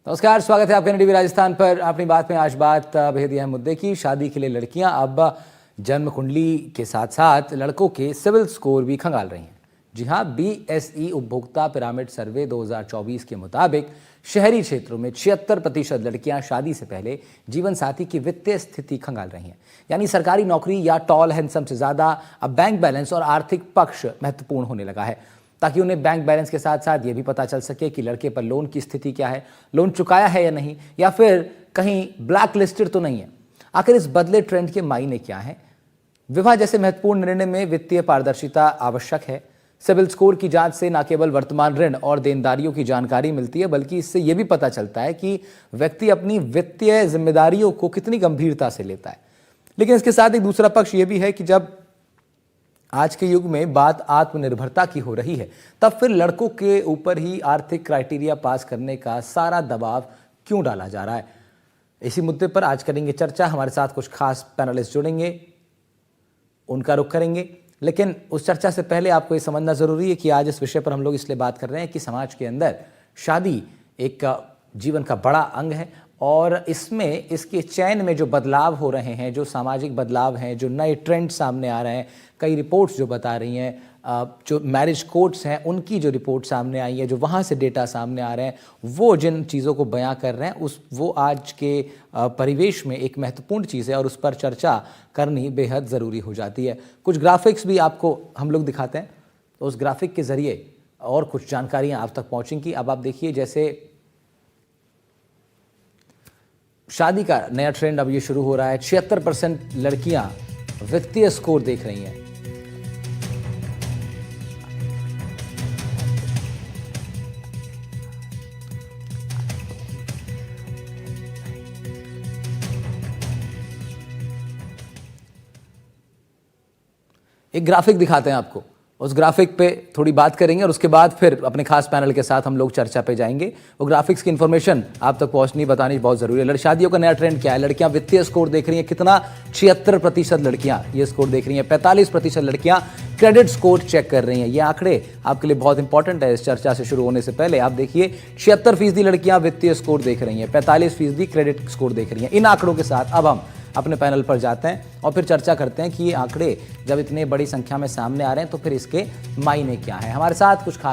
नमस्कार, स्वागत है आपके NDTV राजस्थान पर। अपनी बात में आज बात बेहद अहम मुद्दे की। शादी के लिए लड़कियां अब जन्म कुंडली के साथ साथ लड़कों के सिविल स्कोर भी खंगाल रही हैं। जी हां, BSE उपभोक्ता पिरामिड सर्वे 2024 के मुताबिक शहरी क्षेत्रों में 76% लड़कियां शादी से पहले जीवन साथी की वित्तीय स्थिति खंगाल रही हैं। यानी सरकारी नौकरी या टॉल हैंडसम से ज्यादा अब बैंक बैलेंस और आर्थिक पक्ष महत्वपूर्ण होने लगा है, ताकि उन्हें बैंक बैलेंस के साथ साथ ये भी पता चल सके कि लड़के पर लोन की स्थिति क्या है, लोन चुकाया है या नहीं, या फिर कहीं ब्लैक लिस्टेड तो नहीं है। आखिर इस बदले ट्रेंड के मायने क्या हैं? विवाह जैसे महत्वपूर्ण निर्णय में वित्तीय पारदर्शिता आवश्यक है। सिबिल स्कोर की जांच से न केवल वर्तमान ऋण और देनदारियों की जानकारी मिलती है, बल्कि इससे यह भी पता चलता है कि व्यक्ति अपनी वित्तीय जिम्मेदारियों को कितनी गंभीरता से लेता है। लेकिन इसके साथ एक दूसरा पक्ष यह भी है कि जब आज के युग में बात आत्मनिर्भरता की हो रही है, तब फिर लड़कों के ऊपर ही आर्थिक क्राइटेरिया पास करने का सारा दबाव क्यों डाला जा रहा है? इसी मुद्दे पर आज करेंगे चर्चा। हमारे साथ कुछ खास पैनलिस्ट जुड़ेंगे, उनका रुख करेंगे। लेकिन उस चर्चा से पहले आपको ये समझना जरूरी है कि आज इस विषय पर हम लोग इसलिए बात कर रहे हैं कि समाज के अंदर शादी एक जीवन का बड़ा अंग है और इसमें इसके चयन में जो बदलाव हो रहे हैं, जो सामाजिक बदलाव हैं, जो नए ट्रेंड सामने आ रहे हैं, कई रिपोर्ट्स जो बता रही हैं, जो मैरिज कोड्स हैं उनकी जो रिपोर्ट सामने आई है, जो वहाँ से डेटा सामने आ रहे हैं, वो जिन चीज़ों को बयां कर रहे हैं वो आज के परिवेश में एक महत्वपूर्ण चीज़ है और उस पर चर्चा करनी बेहद ज़रूरी हो जाती है। कुछ ग्राफिक्स भी आपको हम लोग दिखाते हैं, तो उस ग्राफिक के ज़रिए और कुछ जानकारियाँ आप तक पहुँचेंगी। अब आप देखिए, जैसे शादी का नया ट्रेंड अब ये शुरू हो रहा है। 76% लड़कियां वित्तीय स्कोर देख रही हैं। एक ग्राफिक दिखाते हैं आपको, उस ग्राफिक पे थोड़ी बात करेंगे और उसके बाद फिर अपने खास पैनल के साथ हम लोग चर्चा पे जाएंगे। वो ग्राफिक्स की इन्फॉर्मेशन आप तक पहुंचनी बतानी बहुत जरूरी है। शादियों का नया ट्रेंड क्या है? लड़कियां वित्तीय स्कोर देख रही हैं। कितना? 76% लड़कियां ये स्कोर देख रही हैं। 45% लड़कियां क्रेडिट स्कोर चेक कर रही हैं। ये आंकड़े आपके लिए बहुत इंपॉर्टेंट है। इस चर्चा से शुरू होने से पहले आप देखिए, 76% लड़कियां वित्तीय स्कोर देख रही हैं, 45% क्रेडिट स्कोर देख रही हैं। इन आंकड़ों के साथ अब हम अपने पैनल पर जाते हैं और फिर चर्चा करते हैं कि ये आंकड़े जब इतने बड़ी संख्या में सामने आ रहे हैं तो फिर इसके मायने क्या हैं। हमारे साथ कुछ खास